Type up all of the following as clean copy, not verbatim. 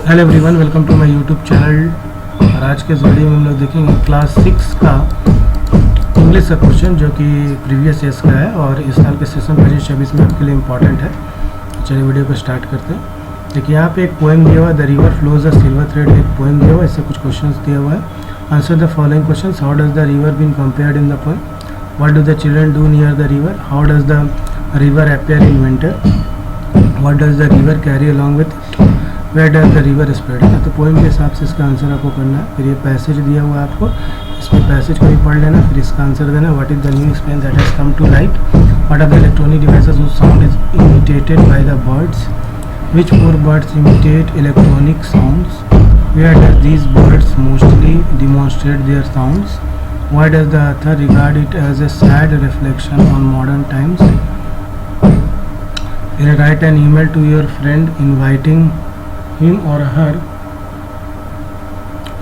Hello everyone, welcome to my YouTube channel. और आज के इस वीडियो में हम लोग देखेंगे क्लास 6 का इंग्लिश का क्वेश्चन जो कि प्रीवियस ईयर्स का है और इस साल के सेशन 25-26 में आपके लिए इम्पॉर्टेंट है। चलिए वीडियो को स्टार्ट करते हैं। देखिए यहाँ पे एक पोएम दिया हुआ है, the river flows a silver thread. एक पोएम दिया हुआ है, इससे कुछ क्वेश्चन दिया हुआ है। Answer the following question. How does the river been compared in the poem? What do the children do near the river? How does the river appear in winter? What does the river carry along with it? Where does the river spread? तो poem के हिसाब से इसका answer आपको करना है। फिर ये पैसेज दिया हुआ है आपको, इसमें पैसेज को भी पढ़ लेना, फिर इसका आंसर देना। What is the new experience that has come to light? What are the electronic devices whose sound is imitated by the birds? Which four birds imitate electronic sounds? Where does these birds mostly demonstrate their sounds? Why does the author regard it as a sad reflection on modern times? You write an email to your friend inviting him or her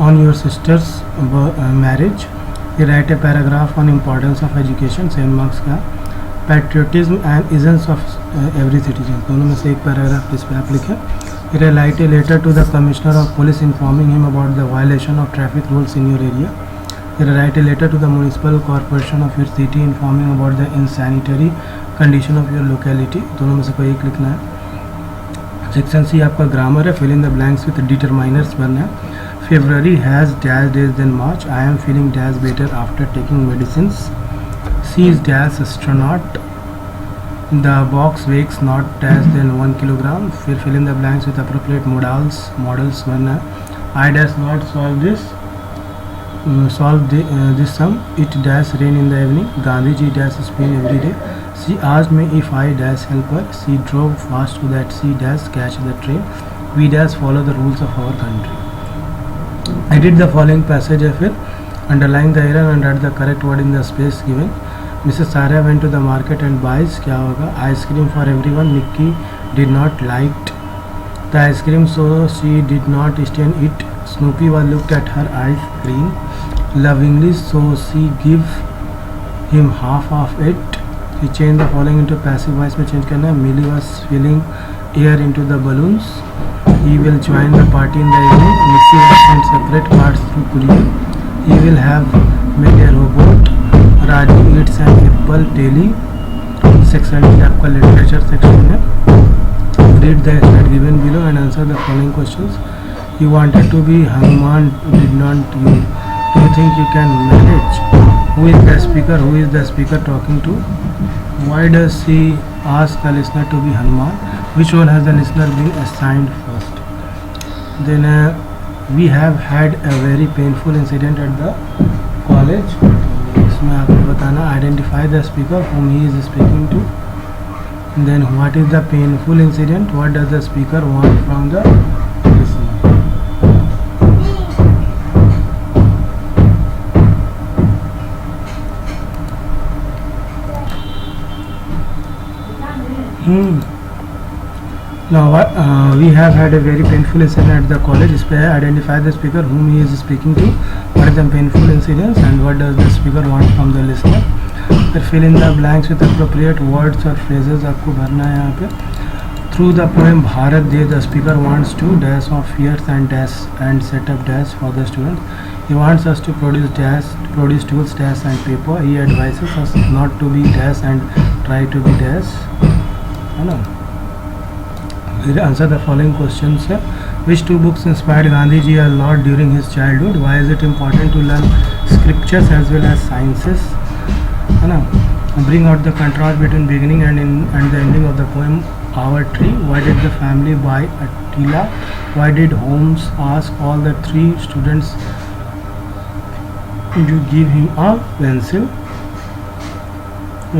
on your sister's marriage. You write a paragraph on importance of education, 7 marks का। Patriotism and essence of every citizen, दोनों में से एक paragraph इस पर आप लिखें। फिर write a letter to the commissioner of police informing him about the violation of traffic rules in your area. फिर write a letter to the municipal corporation of your city informing about the insanitary condition of your locality, दोनों में से कोई एक लिखना है। Section C आपका grammar है, fill in the blanks with determiners भरना है। February has dash days than March, I am feeling dash better after taking medicine. C is dash astronaut. The box weighs not dash than 1 kilogram. Fill in the blanks with appropriate modals भरना है। I dash not solve this sum. It dash rain in the evening. Gandhi ji dash spin every day. She asked me if I dash help her. She drove fast so that she dash catch the train. We dash follow the rules of our country. Edit the following passage है, फिर underline the error and add the correct word in the space given. Mrs. Sarah went to the market and buys, क्या होगा? Ice cream for everyone. Nikki did not liked the ice cream, so she did not stand it. Snoopy was looked at her ice cream lovingly, so she give him half of it. He changed the following into passive voice में change करना है। Millie was filling air into the balloons. He will join the party in the evening. Missy was sent separate parts through courier. He will have made a robot. Raju eats an apple daily. Section D आपका literature section है। Read the state given below and answer the following questions. You wanted to be Hanuman, did not you? Do you think you can manage? Who is the speaker? Who is the speaker talking to? Why does she ask the listener to be Hanuman? Which one has the listener been assigned first? Then we have had a very painful incident at the college. इसमें आपको बताना identify the speaker whom he is speaking to. Then what is the painful incident? What does the speaker want from the listener? Now we have had a very painful incident at the college. इस पे है identify the speaker whom he is speaking to. What is the painful incidents and what does the speaker want from the listener? फिर fill in the blanks with appropriate words और phrases आपको भरना है यहाँ पे। Through the poem Bharat Day, the speaker wants to dash off fears and set up dash for the students. He wants us to produce tools dash and paper. He advises us not to be dash and try to be dash, है ना। Answer the following questions. Which two books inspired Gandhi ji a lot during his childhood? Why is it important to learn scriptures as well as sciences? है ना। Bring out the contrast between beginning and the ending of the poem Our Tree. Why did the family buy Attila? Why did Holmes ask all the 3 students to give him a pencil?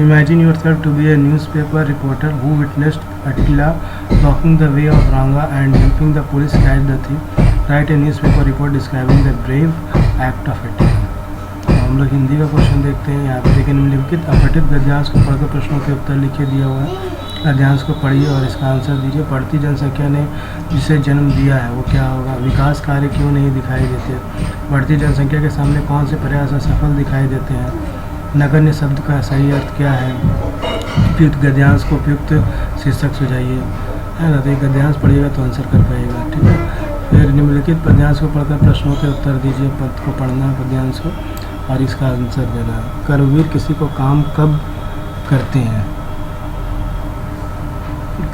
Imagine yourself to be a newspaper reporter who witnessed Attila blocking the way of Ranga and helping the police catch the thief. Write a newspaper report describing the brave act of Attila. हम लोग हिंदी का question देखते हैं। यहाँ पे देखिए निम्नलिखित अपठित गद्यांश को पढ़कर प्रश्नों के उत्तर लिखे दिया हुआ है। गद्यांश को पढ़िए और इसका आंसर दीजिए। बढ़ती जनसंख्या ने जिसे जन्म दिया है वो क्या होगा? विकास कार्य क्यों नहीं दिखाई देते? बढ़ती जनसंख्या के सामने कौन से प्रयास असफल दिखाई देते हैं? नगण्य शब्द का सही अर्थ क्या है? उपयुक्त गद्यांश को उपयुक्त शीर्षक सुझाइए, है ना। तो ये गद्यांश पढ़िएगा तो आंसर कर पाइएगा, ठीक है। फिर निम्नलिखित पद्यांश को पढ़कर प्रश्नों के उत्तर दीजिए। पद को पढ़ना है पद्यांश को और इसका आंसर देना है। कर्मवीर किसी को काम कब करते हैं?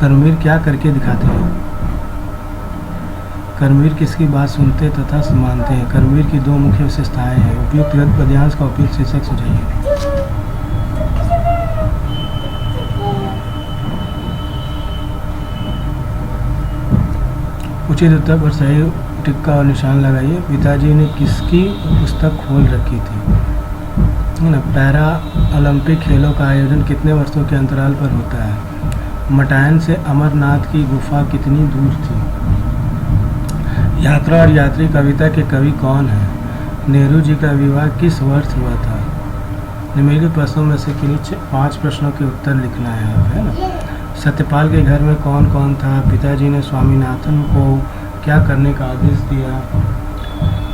कर्मवीर क्या करके दिखाते हैं? कर्मवीर किसकी बात सुनते तथा मानते हैं? कर्मवीर की दो मुख्य विशेषताएं हैं। उपयुक्त गद्य पद्यांश का उपयुक्त शीर्षक सुझाइए। उचित उत्तर पर सही टिक्का और निशान लगाइए। पिताजी ने किसकी पुस्तक खोल रखी थी? है ना। पैरा ओलंपिक खेलों का आयोजन कितने वर्षों के अंतराल पर होता है? मटायन से अमरनाथ की गुफा कितनी दूर थी? यात्रा और यात्री कविता के कवि कौन हैं? नेहरू जी का विवाह किस वर्ष हुआ था? निम्नलिखित प्रश्नों में से किन्हीं 5 प्रश्नों के उत्तर लिखना है आप, है ना। सत्यपाल के घर में कौन कौन था? पिताजी ने स्वामीनाथन को क्या करने का आदेश दिया?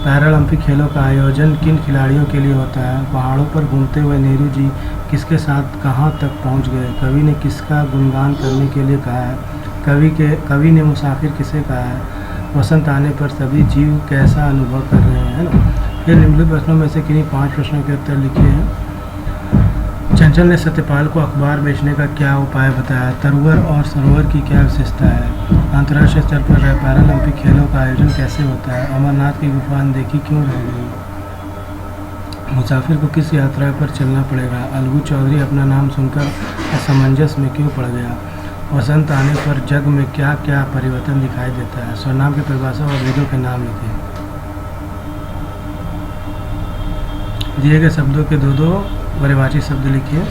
पैरालंपिक खेलों का आयोजन किन खिलाड़ियों के लिए होता है? पहाड़ों पर घूमते हुए नेहरू जी किसके साथ कहाँ तक पहुँच गए? कवि ने किसका गुणगान करने के लिए कहा है? कवि ने मुसाफिर किसे कहा है? वसंत आने पर सभी जीव कैसा अनुभव कर रहे हैं, है ना। फिर निम्नलिखित प्रश्नों में से किन्हीं 5 प्रश्नों के उत्तर लिखे हैं। चंचल ने सत्यपाल को अखबार बेचने का क्या उपाय बताया? तरुवर और सरोवर की क्या विशेषता है? अंतर्राष्ट्रीय स्तर पर पैरालंपिक खेलों का आयोजन कैसे होता है? अमरनाथ की गुफा अनदेखी क्यों रह गई? मुसाफिर को किस यात्रा पर चलना पड़ेगा? अलगू चौधरी अपना नाम सुनकर असमंजस में क्यों पड़ गया? वसंत आने पर जग में क्या क्या परिवर्तन दिखाई देता है? स्वनाम की परिभाषा और वेदों के नाम लिखे। दिए गए शब्दों के दो पर्यायवाची शब्द लिखिए।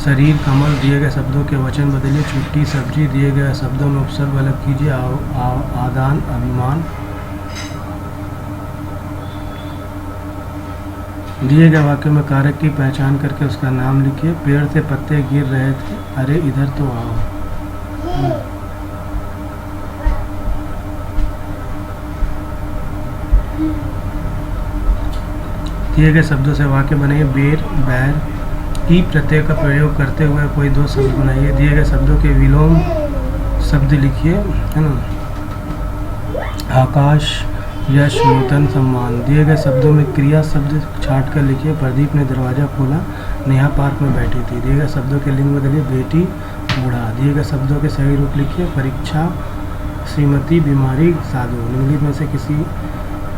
शरीर, कमल दिए गए शब्दों के वचन बदलिए। छुट्टी, सब्जी दिए गए शब्दों में उपसर्ग अलग कीजिए। आदान, अभिमान। दिए गए वाक्य में कारक की पहचान करके उसका नाम लिखिए। पेड़ से पत्ते गिर रहे थे, अरे इधर तो आओ। दिए गए शब्दों से वाक्य बनाइए। बेर, बैर। ई प्रत्यय का प्रयोग करते हुए कोई 2 शब्द बनाइए। दिए गए शब्दों के विलोम शब्द लिखिए, है ना। आकाश, यश, नूतन, सम्मान। दिए गए शब्दों में क्रिया शब्द छांट कर लिखिए। प्रदीप ने दरवाज़ा खोला, नेहा पार्क में बैठी थी। दिए गए शब्दों के लिंग बदलिए। बेटी, बूढ़ा। दिए गए शब्दों के सही रूप लिखिए। परीक्षा, श्रीमती, बीमारी, साधु। निम्नलिखित में से किसी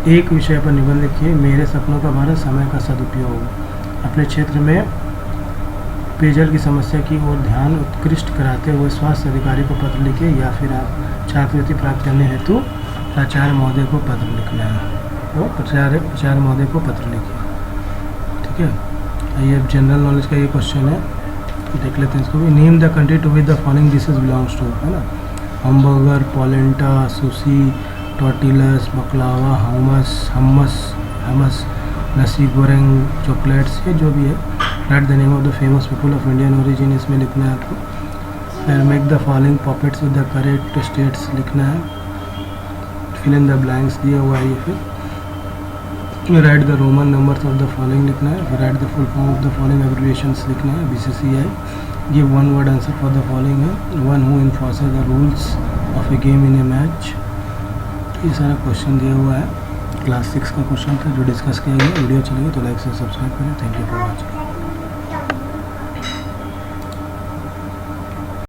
एक विषय पर निबंध लिखिए। मेरे सपनों का भारत, समय का सदुपयोग। अपने क्षेत्र में पेयजल की समस्या की ओर ध्यान उत्कृष्ट कराते हुए स्वास्थ्य अधिकारी को पत्र लिखिए, या फिर आप छात्रवृत्ति प्राप्त करने हेतु प्राचार्य महोदय को पत्र लिखना है, तो प्राचार्य महोदय को पत्र लिखिए। ठीक है। ये जनरल नॉलेज का ये क्वेश्चन है, देख लेते हैं इसको भी। Name the country to which the following dishes belongs to, है ना। Hamburger, polenta, sushi, tortillas, baklava, hummus, nasi goreng, chocolates, ये जो भी है। Write the name of the famous people of Indian origin, इसमें लिखना है आपको। फिर make the following puppets with the correct states लिखना है। फिल इन द ब्लैंक्स दिया हुआ है ये। फिर write the Roman numbers of the following लिखना है। फिर write the full form of the following abbreviations लिखना है। BCCI। Give 1 word answer for the following है। One who enforces the rules of a game in a match. ये सारा question दिया हुआ है। क्लास 6 का क्वेश्चन था जो डिस्कस किया गया। वीडियो चलेगी तो लाइक से सब्सक्राइब करें। Thank you for watching.